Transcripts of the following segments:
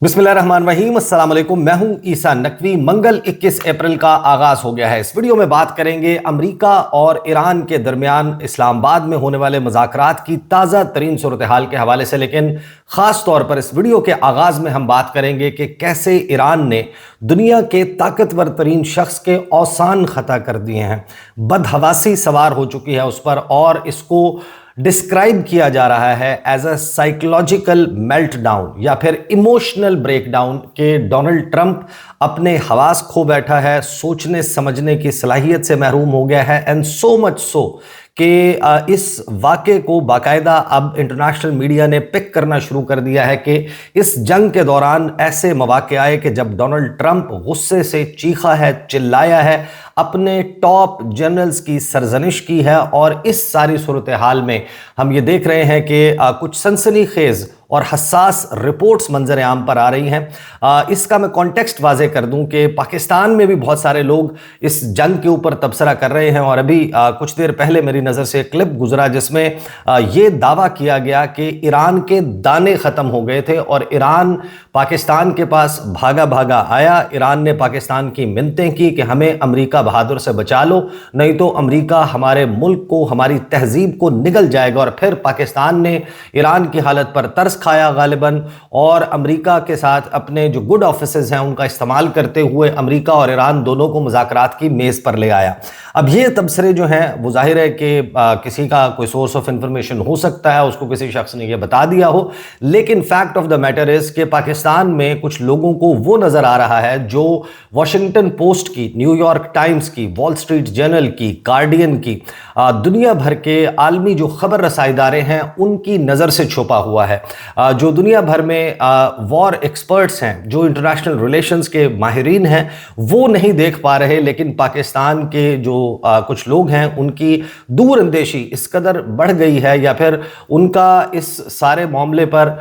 बिस्मिल्लाहिर्रहमानिर्रहीम, अस्सलाम वालेकुम। मैं हूं ईसा नकवी। मंगल 21 अप्रैल का आगाज हो गया है। इस वीडियो में बात करेंगे अमेरिका और ईरान के दरमियान इस्लामाबाद में होने वाले मुज़ाकरात की ताज़ा तरीन सूरत हाल के हवाले से, लेकिन ख़ास तौर पर इस वीडियो के आगाज़ में हम बात करेंगे कि कैसे ईरान ने दुनिया के ताकतवर तरीन शख्स के औसान ख़ता कर दिए हैं। बदहवासी सवार हो चुकी है उस पर और इसको डिस्क्राइब किया जा रहा है एज अ साइकोलॉजिकल मेल्टडाउन या फिर इमोशनल ब्रेकडाउन के डोनाल्ड ट्रंप अपने हवास खो बैठा है, सोचने समझने की सलाहियत से महरूम हो गया है। एंड सो मच सो कि इस वाक़े को बाकायदा अब इंटरनेशनल मीडिया ने पिक करना शुरू कर दिया है कि इस जंग के दौरान ऐसे मौके आए कि जब डोनाल्ड ट्रंप गुस्से से चीखा है, चिल्लाया है, अपने टॉप जनरल्स की सरजनिश की है। और इस सारी सूरत हाल में हम ये देख रहे हैं कि कुछ सनसनीखेज और हसास रिपोर्ट्स मंजर आम पर आ रही हैं। इसका मैं कॉन्टेक्स्ट वाजे कर दूं कि पाकिस्तान में भी बहुत सारे लोग इस जंग के ऊपर तबसरा कर रहे हैं। और अभी कुछ देर पहले मेरी नज़र से एक क्लिप गुजरा जिसमें ये दावा किया गया कि ईरान के दाने ख़त्म हो गए थे और ईरान पाकिस्तान के पास भागा भागा आया। ईरान ने पाकिस्तान की मिन्नतें की कि हमें अमेरिका बहादुर से बचा लो, नहीं तो अमेरिका हमारे मुल्क को, हमारी तहजीब को निगल जाएगा। और फिर पाकिस्तान ने ईरान की हालत पर तरस खाया गालिबन, और अमेरिका के साथ अपने जो गुड ऑफिसेज हैं उनका इस्तेमाल करते हुए अमेरिका और ईरान दोनों को मुज़ाकरात की मेज़ पर ले आया। अब ये तबसरे जो हैं वो जाहिर है कि किसी का कोई सोर्स ऑफ इंफॉर्मेशन हो सकता है, उसको किसी शख्स ने ये बता दिया हो, लेकिन fact of the matter is कि पाकिस्तान में कुछ लोगों को वो नज़र आ रहा है जो वॉशिंगटन पोस्ट की, न्यूयॉर्क टाइम्स की, वॉल स्ट्रीट जर्नल की, गार्डियन की, दुनिया भर के आलमी जो खबर रसाई इदारे हैं उनकी नज़र से छुपा हुआ है। जो दुनिया भर में वॉर एक्सपर्ट्स हैं, जो इंटरनेशनल रिलेशंस के माहिरीन हैं, वो नहीं देख पा रहे, लेकिन पाकिस्तान के जो कुछ लोग हैं उनकी दूर अंदेशी इस कदर बढ़ गई है या फिर उनका इस सारे मामले पर,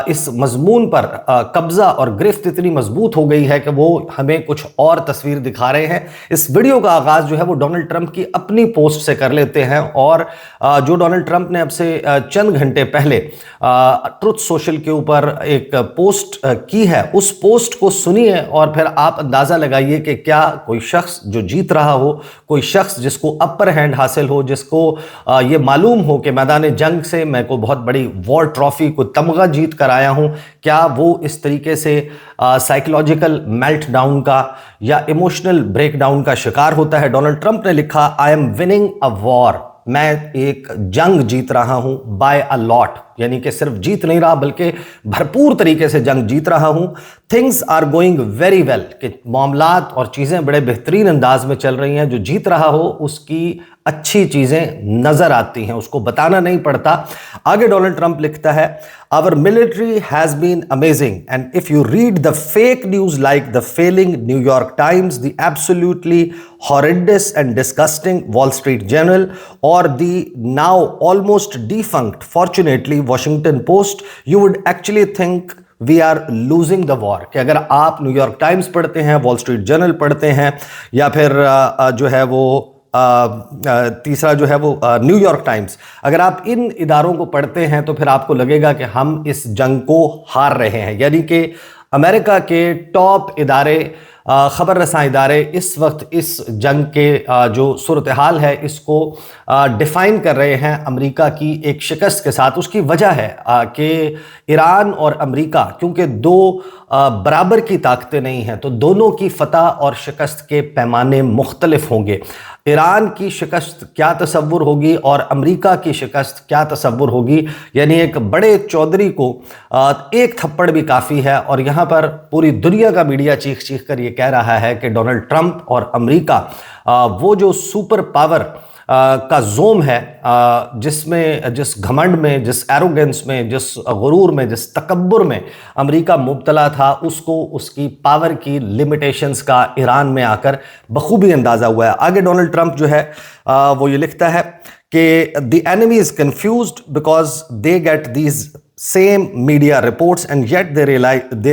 इस मजमून पर कब्जा और गिरफ्त इतनी मजबूत हो गई है कि वो हमें कुछ और तस्वीर दिखा रहे हैं। इस वीडियो का आगाज जो है वो डोनाल्ड ट्रंप की अपनी पोस्ट से कर लेते हैं। और जो डोनाल्ड ट्रंप ने अब से चंद घंटे पहले ट्रुथ सोशल के ऊपर एक पोस्ट की है, उस पोस्ट को सुनिए और फिर आप अंदाजा लगाइए कि क्या कोई शख्स जो जीत रहा हो, कोई शख्स जिसको अपर हैंड हासिल हो, जिसको ये मालूम हो कि मैदान जंग से मैं को बहुत बड़ी वॉर ट्रॉफी को तमगा जीत कर आया हूं, क्या वो इस तरीके से साइकोलॉजिकल मेल्ट डाउन का या इमोशनल ब्रेकडाउन का शिकार होता है। डोनाल्ड ट्रंप ने लिखा, I am winning a war, मैं एक जंग जीत रहा हूं बाय अ लॉट, यानी कि सिर्फ जीत नहीं रहा बल्कि भरपूर तरीके से जंग जीत रहा हूं। Things are going very well, कि मामलात और चीज़ें बड़े बेहतरीन अंदाज में चल रही हैं। जो जीत रहा हो उसकी अच्छी चीज़ें नज़र आती हैं, उसको बताना नहीं पड़ता। आगे डोनाल्ड ट्रंप लिखता है, our military has been amazing and if you read the fake news like the failing New York Times, the absolutely horrendous and disgusting Wall Street Journal, or the now almost defunct, fortunately, Washington Post, you would actually think we are losing the war। कि अगर आप New York times पढ़ते हैं, wall street journal पढ़ते हैं, या फिर जो है वो तीसरा जो है वो न्यूयॉर्क टाइम्स, अगर आप इन इदारों को पढ़ते हैं तो फिर आपको लगेगा कि हम इस जंग को हार रहे हैं। यानी कि अमेरिका के टॉप इदारे, ख़बर रसां इदारे इस वक्त इस जंग के जो सूरत हाल है इसको डिफ़ाइन कर रहे हैं अमेरिका की एक शिकस्त के साथ। उसकी वजह है कि ईरान और अमेरिका क्योंकि दो बराबर की ताकतें नहीं हैं, तो दोनों की फतह और शिकस्त के पैमाने मुख्तलिफ होंगे। ईरान की शिकस्त क्या तसव्वुर होगी और अमेरिका की शिकस्त क्या तसव्वुर होगी, यानी एक बड़े चौधरी को एक थप्पड़ भी काफ़ी है। और यहाँ पर पूरी दुनिया का मीडिया चीख चीख कर ये कह रहा है कि डोनाल्ड ट्रंप और अमेरिका वो जो सुपर पावर का जोम है, जिसमें, जिस घमंड में, जिस एरोगेंस में, जिस गुरूर में, जिस तकब्बुर में अमेरिका मुब्तला था, उसको उसकी पावर की लिमिटेशंस का ईरान में आकर बखूबी अंदाज़ा हुआ है। आगे डोनाल्ड ट्रंप जो है वो ये लिखता है कि the enemy is confused because they get these same media reports and yet they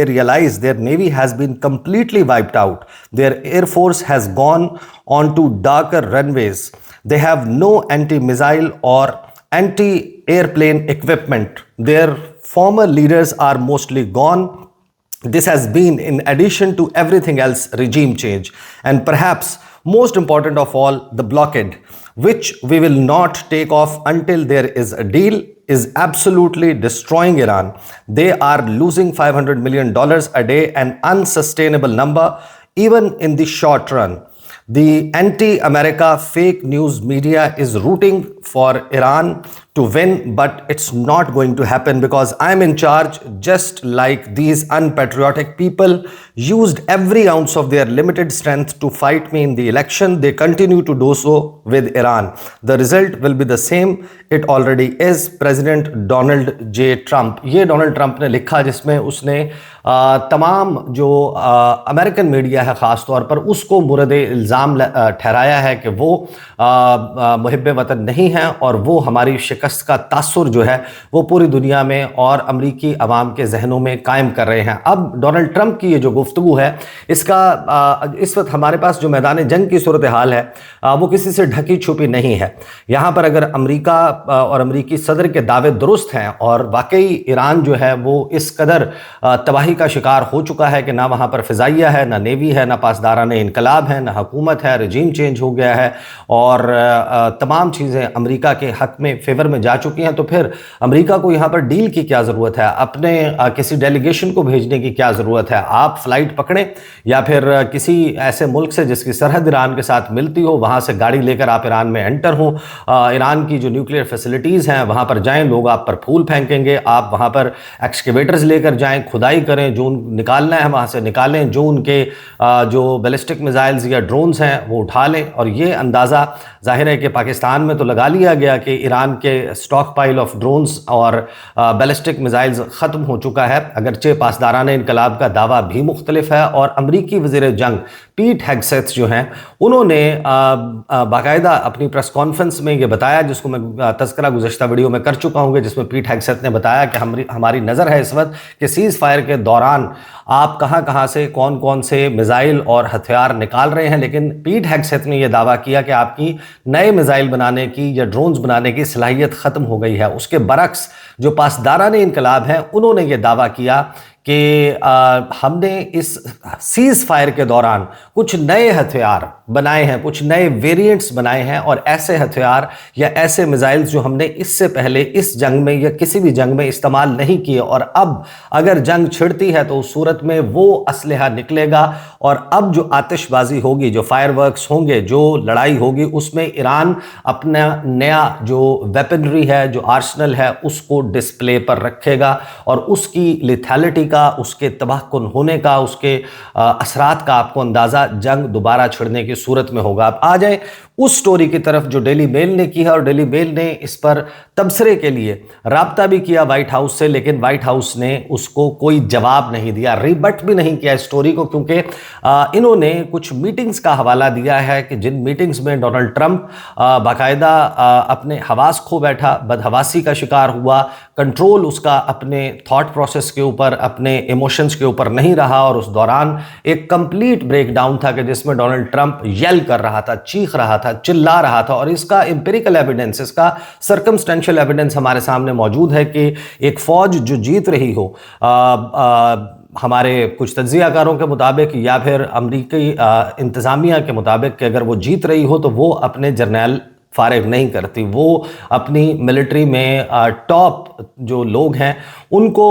realize their navy has been completely wiped out. Their air force has gone on to darker runways. They have no anti-missile or anti-airplane equipment. Their former leaders are mostly gone. This has been in addition to everything else regime change, and perhaps most important of all, the blockade, which we will not take off until there is a deal, is absolutely destroying Iran. They are losing $500 million a day, an unsustainable number even in the short run. The anti-America fake news media is rooting for Iran to win, but it's not going to happen because I'm in charge. Just like these unpatriotic people used every ounce of their limited strength to fight me in the election, they continue to do so with Iran. The result will be the same. It already is. President Donald J. Trump, ये Donald Trump ने लिखा, जिसमें उसने तमाम जो American media है ख़ास तौर पर उसको मुर्द इल्ज़ाम ठहराया है कि वो मुहिब्बे वतन नहीं हैं और वो हमारी शिकस्त का तासुर जो है वो पूरी दुनिया में और अमरीकी अवाम के जहनों में कायम कर रहे हैं। अब डोनाल्ड ट्रंप की ये जो गुफ्तगू है, इसका इस वक्त हमारे पास जो मैदान जंग की सूरत हाल है वो किसी से ढकी छुपी नहीं है। यहाँ पर अगर अमरीका और अमरीकी सदर के दावे दुरुस्त हैं और वाकई ईरान जो है वो इस कदर तबाही का शिकार हो चुका है कि ना वहाँ पर फ़िज़ाइया है, ना नेवी है, ना पासदारान इनकलाब है, ना हुकूमत है, रजीम चेंज हो गया है और तमाम चीज़ें अमरीका के हक़ में फेवर में जा चुकी हैं, तो फिर अमरीका को यहाँ पर डील की क्या ज़रूरत है? अपने किसी डेलीगेशन को भेजने की क्या ज़रूरत है? आप फ़्लाइट पकड़ें या फिर किसी ऐसे मुल्क से जिसकी सरहद ईरान के साथ मिलती हो, वहाँ से गाड़ी लेकर आप ईरान में एंटर हों, ईरान की जो न्यूक्लियर फैसिलिटीज़ हैं वहाँ पर जाएँ, लोग आप पर फूल फेंकेंगे, आप वहाँ पर एक्सकेवेटर्स लेकर जाएँ, खुदाई करें, जो निकालना है वहाँ से निकालें, जो उनके जो बैलिस्टिक मिसाइल्स या ड्रोन्स हैं वो उठा लें। और ये अंदाज़ा ज़ाहिर है कि पाकिस्तान में तो लगा लिया गया कि ईरान के स्टॉक पाइल ऑफ ड्रोन्स और बैलिस्टिक मिसाइल्स ख़त्म हो चुका है, अगरचे पासदारान इनकलाब का दावा भी मुख्तलिफ है। और अमरीकी वज़ीर जंग पीट हेगसेथ जो हैं उन्होंने बाकायदा अपनी प्रेस कॉन्फ्रेंस में ये बताया, जिसको मैं तज़किरा गुज़श्ता वीडियो में कर चुका हूँ, जिसमें पीट हेगसेथ ने बताया कि हमारी नज़र है इस वक्त कि सीज़ फायर के दौरान आप कहां से कौन कौन से मिसाइल और हथियार निकाल रहे हैं। लेकिन पीट हेगसेथ ने यह दावा किया कि आपकी नए मिसाइल बनाने की या ड्रोन्स बनाने की सलाहियत ख़त्म हो गई है। उसके बरक्स जो पासदारान इनकलाब हैं उन्होंने ये दावा किया कि हमने इस सीज़ फायर के दौरान कुछ नए हथियार बनाए हैं, कुछ नए वेरिएंट्स बनाए हैं और ऐसे हथियार या ऐसे मिसाइल्स जो हमने इससे पहले इस जंग में या किसी भी जंग में इस्तेमाल नहीं किए, और अब अगर जंग छिड़ती है तो उस सूरत में वो असलहा निकलेगा और अब जो आतिशबाजी होगी, जो फायरवर्क्स होंगे, जो लड़ाई होगी, उसमें ईरान अपना नया जो वेपनरी है, जो आर्सनल है, उसको डिस्प्ले पर रखेगा और उसकी लिथैलिटी का, उसके तबाहकुन होने का, उसके असरात का आपको अंदाज़ा जंग दोबारा छिड़ने की सूरत में होगा। अब आ जाए उस स्टोरी की तरफ जो डेली मेल ने की है, और डेली मेल ने इस पर तबसरे के लिए राब्ता भी किया वाइट हाउस से, लेकिन वाइट हाउस ने उसको कोई जवाब नहीं दिया, रिबट भी नहीं किया स्टोरी को, क्योंकि इन्होंने कुछ मीटिंग्स का हवाला दिया है कि जिन मीटिंग्स में डोनाल्ड ट्रंप बाकायदा अपने हवास खो बैठा, बदहवासी का शिकार हुआ, कंट्रोल उसका अपने थॉट प्रोसेस के ऊपर, अपने इमोशंस के ऊपर नहीं रहा, और उस दौरान एक कंप्लीट ब्रेकडाउन था कि जिसमें डोनाल्ड ट्रंप येल कर रहा था, चीख रहा था, चिल्ला रहा था। और इसका एम्पिरिकल एविडेंस, इसका सर्कमस्टेंशियल एविडेंस हमारे सामने मौजूद है कि एक फौज जो जीत रही हो, हमारे कुछ तज्ज़ियाकारों के मुताबिक या फिर अमरीकी इंतज़ामिया के मुताबिक कि अगर वो जीत रही हो तो वो अपने जर्नैल फारिग नहीं करती, वो अपनी मिलिट्री में टॉप जो लोग हैं उनको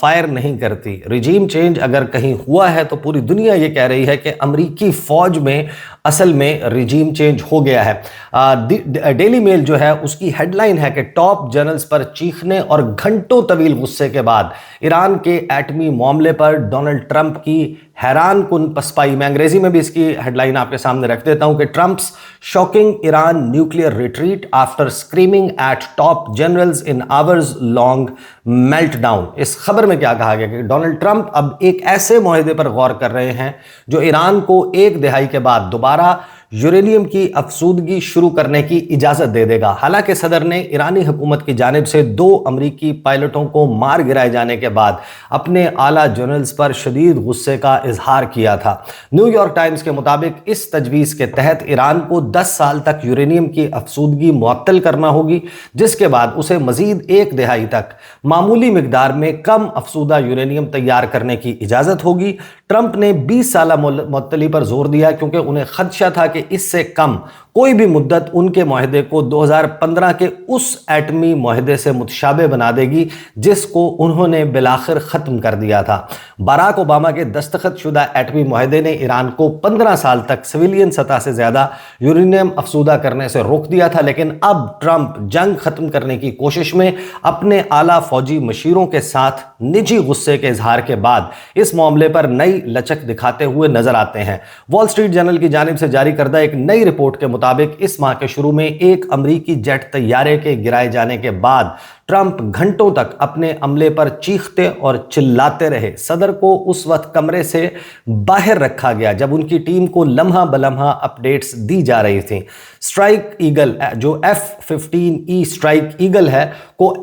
फायर नहीं करती। रिजीम चेंज अगर कहीं हुआ है तो पूरी दुनिया ये कह रही है कि अमरीकी फ़ौज में असल में रिजीम चेंज हो गया है। डेली मेल जो है उसकी हेडलाइन है कि टॉप जनरल्स पर चीखने और घंटों तवील गुस्से के बाद ईरान के एटमी मामले पर डोनाल्ड ट्रंप की हैरान कुन पसपाई। मैं अंग्रेजी में भी इसकी हेडलाइन आपके सामने रख देता हूं कि Trump's shocking Iran nuclear retreat after screaming eight top generals in hours long meltdown. इस खबर में क्या कहा गया कि डोनाल्ड ट्रंप अब एक ऐसे मुआहदे पर गौर कर रहे हैं जो ईरान को एक दिहाई के बाद दोबारा यूरेनियम की अफसूदगी शुरू करने की इजाज़त दे देगा। हालांकि सदर ने ईरानी हुकूमत की जानिब से 2 अमरीकी पायलटों को मार गिराए जाने के बाद अपने आला जनरल्स पर शदीद गुस्से का इजहार किया था। न्यूयॉर्क टाइम्स के मुताबिक इस तजवीज़ के तहत ईरान को 10 साल तक यूरेनियम की अफसूदगी मुअत्तल करना होगी, जिसके बाद उसे मजीद 1 दिहाई तक मामूली मिकदार में कम अफसूदा यूरेनियम तैयार करने की इजाज़त होगी। ट्रंप ने 20 साल मुअत्तली पर जोर दिया क्योंकि उन्हें खदशा था कि इससे कम कोई भी मुद्दत उनके मुआहदे को 2015 के उस एटमी मुआहदे से मुतशाबे बना देगी जिसको उन्होंने बिलाखिर ख़त्म कर दिया था। बराक ओबामा के दस्तखत शुदा एटमी मुआहदे ने ईरान को 15 साल तक सिविलियन सतह से ज़्यादा यूरेनियम अफसूदा करने से रोक दिया था, लेकिन अब ट्रंप जंग ख़त्म करने की कोशिश में अपने आला फौजी मशीरों के साथ निजी गुस्से के इजहार के बाद इस मामले पर नई लचक दिखाते हुए नजर आते हैं। वॉल स्ट्रीट जर्नल की जानिब से जारी करदा एक नई रिपोर्ट के मुताबिक इस माह के शुरू में एक अमरीकी जेट तैयारे के गिराए जाने के बाद ट्रंप घंटों तक अपने अमले पर चीखते और चिल्लाते रहे। सदर को उस वक्त कमरे से बाहर रखा गया जब उनकी टीम को लम्हा बलम्हा अपडेट्स दी जा रही थी। स्ट्राइक ईगल जो F-15E स्ट्राइक ईगल है को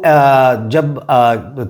जब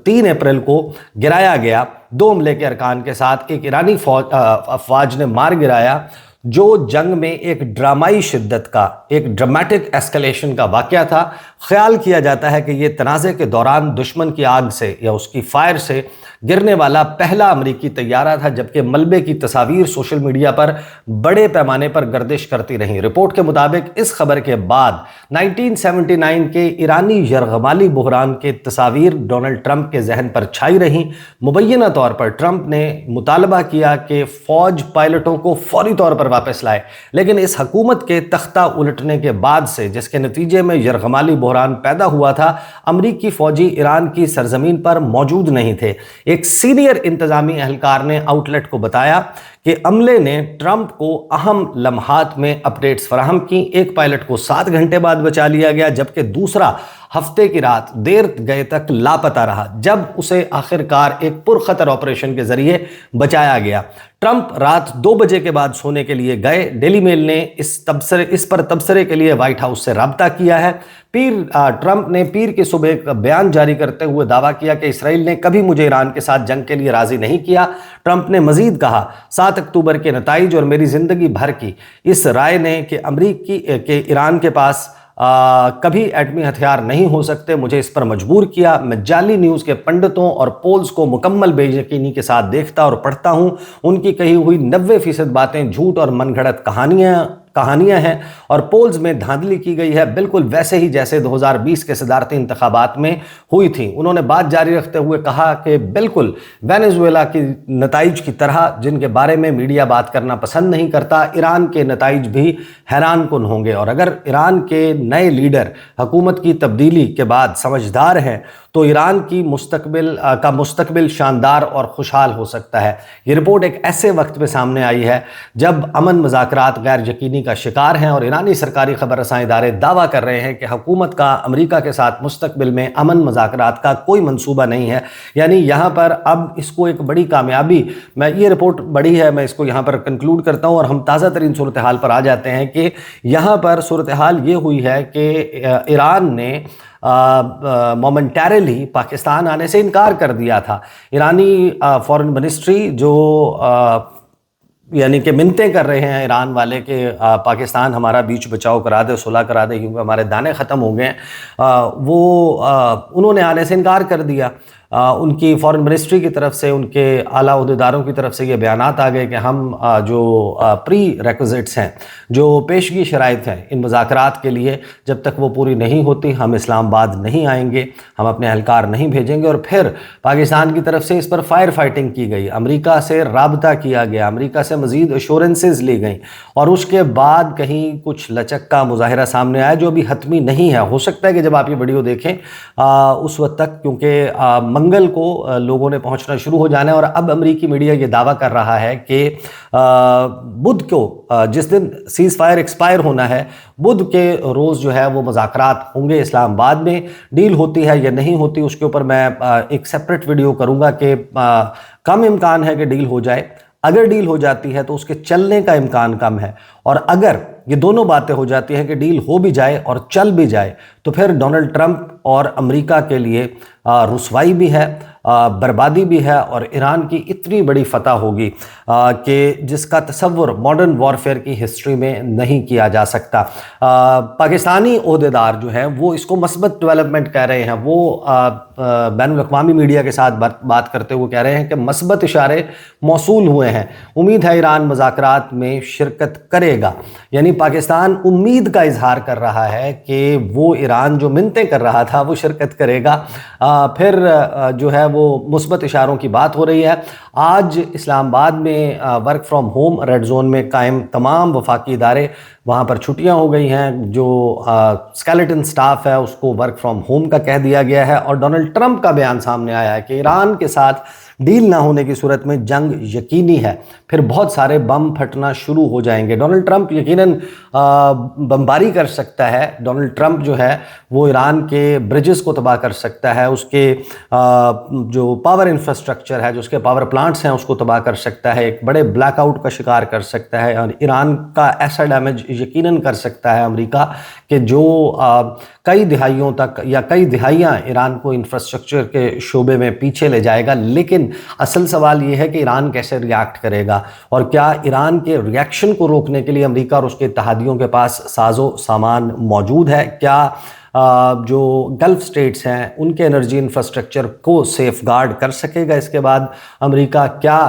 3 अप्रैल को गिराया गया, 2 अमले के अरकान के साथ एक ईरानी अफवाज ने मार गिराया, जो जंग में एक ड्रामाई शिद्दत का, एक ड्रामेटिक एस्केलेशन का वाक़या था। ख्याल किया जाता है कि यह तनाज़े के दौरान दुश्मन की आग से या उसकी फायर से गिरने वाला पहला अमरीकी तैयारा था, जबकि मलबे की तस्वीर सोशल मीडिया पर बड़े पैमाने पर गर्दिश करती रहीं। रिपोर्ट के मुताबिक इस खबर के बाद 1979 के ईरानी यरगमाली बहरान के तस्वीर डोनाल्ड ट्रंप के जहन पर छाई रहीं। मुबैना तौर पर ट्रंप ने मुतालबा किया कि फ़ौज पायलटों को फौरी तौर पर वापस लाए, लेकिन इस हुकूमत के तख्ता उलटने के बाद से, जिसके नतीजे में यरगमाली बहरान पैदा हुआ था, अमरीकी फ़ौजी ईरान की सरजमीन पर मौजूद नहीं थे। एक सीनियर इंतजामी एहलकार ने आउटलेट को बताया कि अमले ने ट्रंप को अहम लम्हात में अपडेट्स फराहम की। एक पायलट को 7 घंटे बाद बचा लिया गया, जबकि दूसरा हफ्ते की रात देर गए तक लापता रहा, जब उसे आखिरकार एक पुरखतर ऑपरेशन के जरिए बचाया गया। ट्रंप रात 2 बजे के बाद सोने के लिए गए। डेली मेल ने इस पर तबसरे के लिए व्हाइट हाउस से राब्ता किया है। ट्रंप ने पीर की सुबह एक बयान जारी करते हुए दावा किया कि इसराइल ने कभी मुझे ईरान के साथ जंग के लिए राजी नहीं किया। ट्रंप ने मजीद कहा, 7 अक्टूबर के नताइज और मेरी जिंदगी भर की इस राय ने कि अमरीकी के ईरान के पास कभी एटमी हथियार नहीं हो सकते, मुझे इस पर मजबूर किया। मैं जाली न्यूज़ के पंडितों और पोल्स को मुकम्मल बेयकीनी के साथ देखता और पढ़ता हूँ। उनकी कही हुई 90% बातें झूठ और मनगढ़ंत कहानियां हैं और पोल्स में धांधली की गई है, बिल्कुल वैसे ही जैसे 2020 के सदारती इंतखाबात में हुई थी। उन्होंने बात जारी रखते हुए कहा कि बिल्कुल वेनेजुएला की नताइज की तरह, जिनके बारे में मीडिया बात करना पसंद नहीं करता, ईरान के नताइज भी हैरान कुन होंगे। और अगर ईरान के नए लीडर हुकूमत की तब्दीली के बाद समझदार हैं तो ईरान की मुस्तकबिल शानदार और खुशहाल हो सकता है। ये रिपोर्ट एक ऐसे वक्त में सामने आई है जब अमन मुज़ाकरात गैर यकीनी का शिकार हैं और ईरानी सरकारी खबर रसां इदारे दावा कर रहे हैं कि हुकूमत का अमेरिका के साथ मुस्तकबिल में अमन मुज़ाकरात का कोई मंसूबा नहीं है। यानी यहाँ पर अब इसको एक बड़ी कामयाबी, ये रिपोर्ट बड़ी है, मैं इसको यहाँ पर कंक्लूड करता हूँ और हम ताज़ा तरीन सूरत हाल पर आ जाते हैं कि यहाँ पर सूरत हाल ये हुई है कि ईरान ने मोमेंटरली पाकिस्तान आने से इनकार कर दिया था। ईरानी फॉरेन मिनिस्ट्री जो यानी कि मिन्नतें कर रहे हैं ईरान वाले कि पाकिस्तान हमारा बीच बचाव करा दे, सुलह करा दे क्योंकि हमारे दाने ख़त्म हो गए, उन्होंने आने से इनकार कर दिया। उनकी फॉरेन मिनिस्ट्री की तरफ से, उनके आला अहदेदारों की तरफ से ये बयानात आ गए कि हम जो प्री रेक्विजिट्स हैं, जो पेशगी शराइत हैं इन मुज़ाकरात के लिए, जब तक वो पूरी नहीं होती हम इस्लामाबाद नहीं आएंगे, हम अपने एहलकार नहीं भेजेंगे। और फिर पाकिस्तान की तरफ से इस पर फायर फाइटिंग की गई, अमेरिका से राबता किया गया, अमेरिका से मज़ीद एश्योरेंसेस ली गई और उसके बाद कहीं कुछ लचक का मुजाहिरा सामने आया जो अभी हतमी नहीं है। हो सकता है कि जब आप ये वीडियो देखें उस वक्त तक, क्योंकि मंगल को लोगों ने पहुंचना शुरू हो जाना है और अब अमेरिकी मीडिया ये दावा कर रहा है कि बुध को, जिस दिन सीज़ फायर एक्सपायर होना है, बुध के रोज़ जो है वो मुज़ाकरात होंगे इस्लामाबाद में। डील होती है या नहीं होती उसके ऊपर मैं एक सेपरेट वीडियो करूँगा कि कम इम्कान है कि डील हो जाए। अगर डील हो जाती है तो उसके चलने का इम्कान कम है اور اگر یہ دونوں باتیں ہو جاتی ہیں کہ ڈیل ہو بھی جائے اور چل بھی جائے تو پھر ڈونلڈ ٹرمپ اور امریکہ کے لیے رسوائی بھی ہے، بربادی بھی ہے، اور ایران کی اتنی بڑی فتح ہوگی کہ جس کا تصور ماڈرن وارفیئر کی ہسٹری میں نہیں کیا جا سکتا۔ پاکستانی عہدیدار جو ہیں وہ اس کو مثبت ڈیولپمنٹ کہہ رہے ہیں، وہ بین الاقوامی میڈیا کے ساتھ بات کرتے ہوئے کہہ رہے ہیں کہ مثبت اشارے موصول ہوئے ہیں، امید ہے ایران مذاکرات میں شرکت کرے گا۔ یعنی پاکستان امید کا اظہار کر رہا ہے کہ وہ ایران جو منتیں کر رہا تھا وہ شرکت کرے گا۔ پھر جو ہے وہ مثبت اشاروں کی بات ہو رہی ہے۔ آج اسلام آباد میں work from home red zone میں قائم تمام وفاقی ادارے، وہاں پر چھٹیاں ہو گئی ہیں، جو اسکیلیٹن سٹاف ہے اس کو ورک فرام ہوم کا کہہ دیا گیا ہے، اور ڈونلڈ ٹرمپ کا بیان سامنے آیا ہے کہ ایران کے ساتھ ڈیل نہ ہونے کی صورت میں جنگ یقینی ہے، پھر بہت سارے بم پھٹنا شروع ہو جائیں گے۔ ڈونلڈ ٹرمپ یقیناً بمباری کر سکتا ہے، ڈونلڈ ٹرمپ جو ہے وہ ایران کے برجز کو تباہ کر سکتا ہے، اس کے جو پاور انفراسٹرکچر ہے، جو اس کے پاور پلانٹس ہیں اس کو تباہ کر سکتا ہے، ایک بڑے بلیک آؤٹ کا شکار کر سکتا ہے، اور ایران کا ایسا ڈیمیج یقیناً کر سکتا ہے امریکہ کہ جو کئی دہائیوں تک یا کئی دہائیاں ایران کو انفراسٹرکچر کے شعبے میں پیچھے لے جائے گا۔ لیکن اصل سوال یہ ہے کہ ایران کیسے ریاکٹ کرے گا، اور کیا ایران کے ریاکشن کو روکنے کے لیے امریکہ اور اس کے اتحادیوں کے پاس ساز و سامان موجود ہے؟ کیا جو گلف سٹیٹس ہیں ان کے انرجی انفراسٹرکچر کو سیف گارڈ کر سکے گا اس کے بعد امریکہ؟ کیا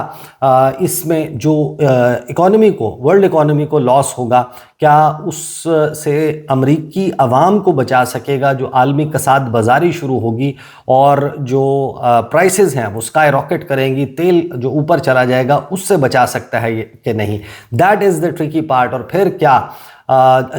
اس میں جو اکانومی کو، ورلڈ اکانومی کو لاس ہوگا، کیا اس سے امریکی عوام کو بچا سکے گا؟ جو عالمی کساد بازاری شروع ہوگی اور جو پرائسز ہیں وہ سکائی راکٹ کریں گی، تیل جو اوپر چلا جائے گا، اس سے بچا سکتا ہے کہ نہیں؟ That is the tricky part. اور پھر کیا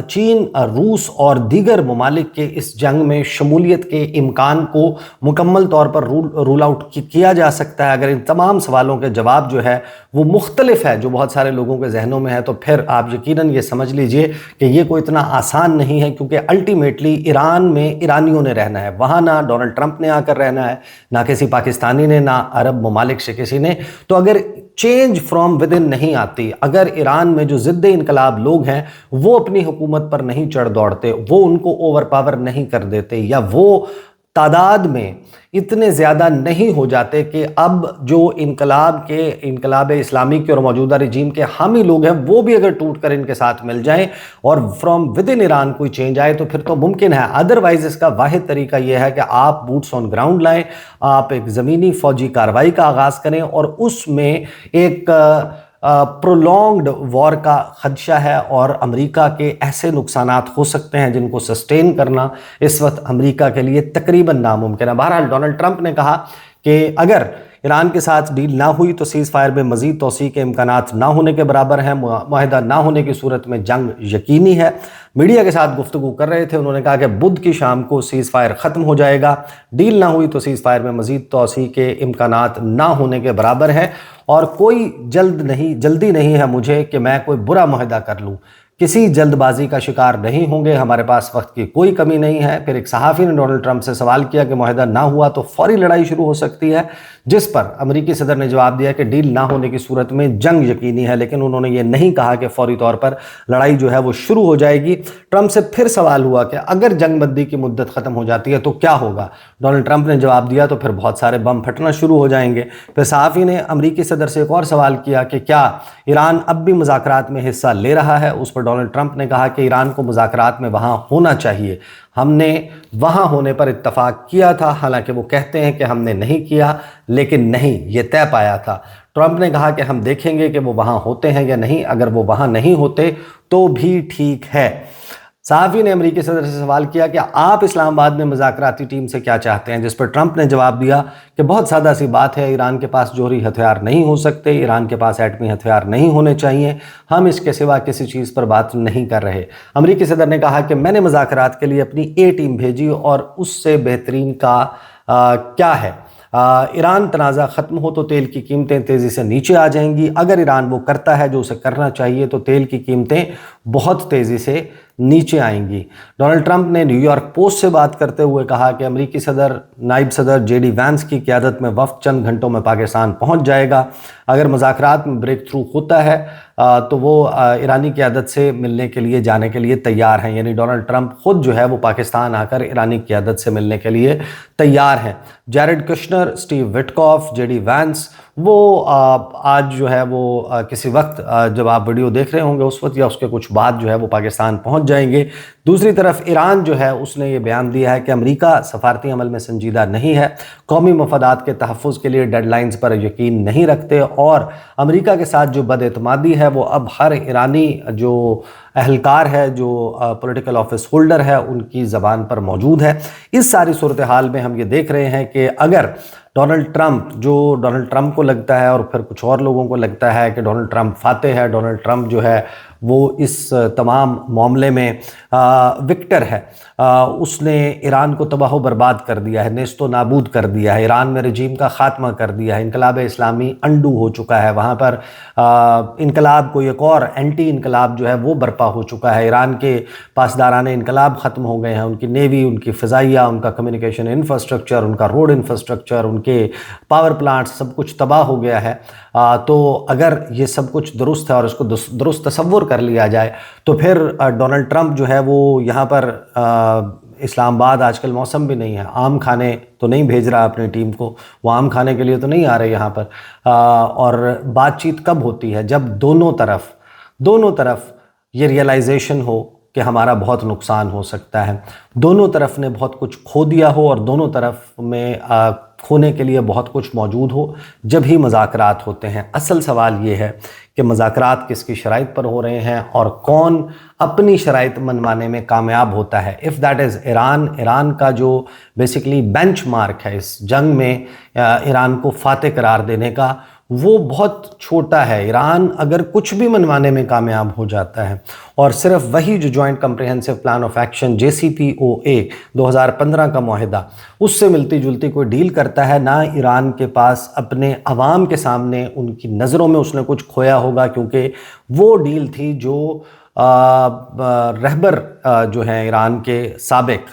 چین، روس اور دیگر ممالک کے اس جنگ میں شمولیت کے امکان کو مکمل طور پر رول آؤٹ کیا جا سکتا ہے؟ اگر ان تمام سوالوں کے جواب جو ہے وہ مختلف ہے، جو بہت سارے لوگوں کے ذہنوں میں ہے، تو پھر آپ یقیناً یہ سمجھ لیجئے کہ یہ کوئی اتنا آسان نہیں ہے، کیونکہ الٹیمیٹلی ایران میں ایرانیوں نے رہنا ہے، وہاں نہ ڈونلڈ ٹرمپ نے آ کر رہنا ہے، نہ کسی پاکستانی نے، نہ عرب ممالک سے کسی نے۔ تو اگر چینج فرام ود ان نہیں آتی، اگر ایران میں جو ضد انقلاب لوگ ہیں وہ اپنی حکومت پر نہیں چڑھ دوڑتے، وہ ان کو اوور پاور نہیں کر دیتے، یا وہ تعداد میں اتنے زیادہ نہیں ہو جاتے کہ اب جو انقلاب اسلامی کے اور موجودہ رجیم کے حامی لوگ ہیں وہ بھی اگر ٹوٹ کر ان کے ساتھ مل جائیں اور فرام ود ان ایران کوئی چینج آئے تو پھر تو ممکن ہے۔ ادروائز اس کا واحد طریقہ یہ ہے کہ آپ بوٹس آن گراؤنڈ لائیں، آپ ایک زمینی فوجی کارروائی کا آغاز کریں، اور اس میں ایک پرولونگڈ وار کا خدشہ ہے، اور امریکہ کے ایسے نقصانات ہو سکتے ہیں جن کو سسٹین کرنا اس وقت امریکہ کے لیے تقریباً ناممکن ہے۔ بہرحال ڈونلڈ ٹرمپ نے کہا کہ اگر ایران کے ساتھ ڈیل نہ ہوئی تو سیز فائر میں مزید توسیع کے امکانات نہ ہونے کے برابر ہیں، معاہدہ نہ ہونے کی صورت میں جنگ یقینی ہے۔ میڈیا کے ساتھ گفتگو کر رہے تھے، انہوں نے کہا کہ بدھ کی شام کو سیز فائر ختم ہو جائے گا، ڈیل نہ ہوئی تو سیز فائر میں مزید توسیع کے امکانات نہ ہونے کے برابر ہیں، اور کوئی جلدی نہیں ہے مجھے کہ میں کوئی برا معاہدہ کر لوں، کسی جلد بازی کا شکار نہیں ہوں گے، ہمارے پاس وقت کی کوئی کمی نہیں ہے۔ پھر ایک صحافی نے ڈونلڈ ٹرمپ سے سوال کیا کہ معاہدہ نہ ہوا تو فوری لڑائی شروع ہو سکتی ہے، جس پر امریکی صدر نے جواب دیا کہ ڈیل نہ ہونے کی صورت میں جنگ یقینی ہے، لیکن انہوں نے یہ نہیں کہا کہ فوری طور پر لڑائی جو ہے وہ شروع ہو جائے گی۔ ٹرمپ سے پھر سوال ہوا کہ اگر جنگ بندی کی مدت ختم ہو جاتی ہے تو کیا ہوگا؟ ڈونلڈ ٹرمپ نے جواب دیا تو پھر بہت سارے بم پھٹنا شروع ہو جائیں گے۔ پھر صحافی نے امریکی صدر سے ایک اور سوال کیا کہ کیا ایران اب بھی مذاکرات میں حصہ لے رہا ہے؟ اس پر ڈونلڈ ٹرمپ نے کہا کہ ایران کو مذاکرات میں وہاں ہونا چاہیے، ہم نے وہاں ہونے پر اتفاق کیا تھا، حالانکہ وہ کہتے ہیں کہ ہم نے نہیں کیا، لیکن نہیں، یہ طے پایا تھا۔ ٹرمپ نے کہا کہ ہم دیکھیں گے کہ وہ وہاں ہوتے ہیں یا نہیں، اگر وہ وہاں نہیں ہوتے تو بھی ٹھیک ہے۔ صحافی نے امریکی صدر سے سوال کیا کہ آپ اسلام آباد میں مذاکراتی ٹیم سے کیا چاہتے ہیں، جس پر ٹرمپ نے جواب دیا کہ بہت سادہ سی بات ہے، ایران کے پاس جوہری ہتھیار نہیں ہو سکتے، ایران کے پاس ایٹمی ہتھیار نہیں ہونے چاہیے، ہم اس کے سوا کسی چیز پر بات نہیں کر رہے۔ امریکی صدر نے کہا کہ میں نے مذاکرات کے لیے اپنی اے ٹیم بھیجی اور اس سے بہترین کا کیا ہے؟ ایران تنازع ختم ہو تو تیل کی قیمتیں تیزی سے نیچے آ جائیں گی، اگر ایران وہ کرتا ہے جو اسے کرنا چاہیے تو تیل کی قیمتیں बहुत तेज़ी से नीचे आएंगी। डोनाल्ड ट्रंप ने न्यूयॉर्क पोस्ट से बात करते हुए कहा कि अमेरिकी सदर नायब सदर जेडी वैंस की क़यादत में वफ़द चंद घंटों में पाकिस्तान पहुंच जाएगा। अगर मुज़ाकरात में ब्रेक थ्रू होता है तो वो ईरानी क़यादत से मिलने के लिए जाने के लिए तैयार हैं। यानी डोनाल्ड ट्रंप खुद जो है वो पाकिस्तान आकर ईरानी क़यादत से मिलने के लिए तैयार हैं। Jared Kushner, Steve Witkoff, JD Vance वो आज जो है वो किसी वक्त जब आप वीडियो देख रहे होंगे उस वक्त या उसके कुछ बाद जो है वो पाकिस्तान पहुंच जाएंगे। दूसरी तरफ ईरान जो है उसने ये बयान दिया है कि अमेरिका सफारती अमल में संजीदा नहीं है, कौमी मफादात के तहफ़्फ़ुज़ के लिए डेडलाइंस पर यकीन नहीं रखते और अमेरिका के साथ जो बदएतमादी है वो अब हर ईरानी जो अहलकार है, जो पॉलिटिकल ऑफिस होल्डर है, उनकी ज़बान पर मौजूद है। इस सारी सूरत हाल में हम ये देख रहे हैं कि अगर डोनाल्ड ट्रंप को लगता है और फिर कुछ और लोगों को लगता है कि डोनाल्ड ट्रंप फातेह है, डोनाल्ड ट्रंप जो है वो इस तमाम मामले में विक्टर है, उसने ईरान को तबाह बर्बाद कर दिया है, नेस्तो नाबूद कर दिया है, ईरान में रजीम का ख़ात्मा कर दिया है, इनकलाब इस्लामी अंडू हो चुका है, वहाँ पर इनकलाब को एक और एंटी इनकलाब जो है वो बर्पा हो चुका है, ईरान के पासदारान इनकलाब ख़त्म हो गए हैं, उनकी नेवी, उनकी फ़िज़ाइया, उनका कम्युनिकेशन इंफ्रास्ट्रक्चर, उनका रोड इंफ्रास्ट्रक्चर, उनके पावर प्लांट्स, सब कुछ तबाह हो गया है। तो अगर ये सब कुछ दुरुस्त है और इसको दुरुस्त तसव्वुर कर लिया जाए तो फिर डोनाल्ड ट्रंप जो है वो यहाँ पर इस्लामाबाद आजकल मौसम भी नहीं है, आम खाने तो नहीं भेज रहा अपनी टीम को, वो आम खाने के लिए तो नहीं आ रहे यहाँ पर। और बातचीत कब होती है? जब दोनों तरफ ये रियलाइजेशन हो कि हमारा बहुत नुकसान हो सकता है, दोनों तरफ ने बहुत कुछ खो दिया हो और दोनों तरफ में खोने के लिए बहुत कुछ मौजूद हो, जब ही मुज़ाकरात होते हैं। असल सवाल ये है कि मुज़ाकरात किसकी शराइत पर हो रहे हैं और कौन अपनी शराइत मनवाने में कामयाब होता है। इफ़ दैट इज़ ईरान का जो बेसिकली बेंचमार्क है इस जंग में ईरान को फातेह करार देने का, वो बहुत छोटा है। ईरान अगर कुछ भी मनवाने में कामयाब हो जाता है और सिर्फ वही जो joint comprehensive plan of action JCPOA 2015 का मुआहिदा, उससे मिलती जुलती कोई डील करता है, ना ईरान के पास अपने अवाम के सामने उनकी नज़रों में उसने कुछ खोया होगा, क्योंकि वो डील थी जो रहबर जो हैं ईरान के साबिक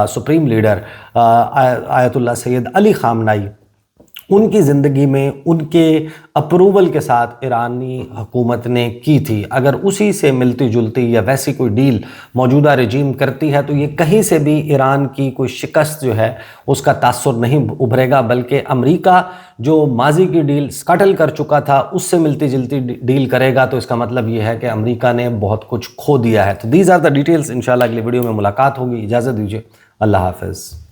supreme leader Ayatollah Sayyid Ali Khamenei, उनकी ज़िंदगी में उनके अप्रूवल के साथ ईरानी हुकूमत ने की थी। अगर उसी से मिलती जुलती या वैसी कोई डील मौजूदा रजीम करती है तो ये कहीं से भी ईरान की कोई शिकस्त जो है उसका तासुर नहीं उभरेगा, बल्कि अमेरिका जो माजी की डील स्कटल कर चुका था उससे मिलती जुलती डील करेगा। तो इसका मतलब ये है कि अमेरिका ने बहुत कुछ खो दिया है। तो दीज आर द डिटेल्स। इंशाल्लाह अगली वीडियो में मुलाकात होगी। इजाज़त दीजिए। अल्लाह हाफ़िज़।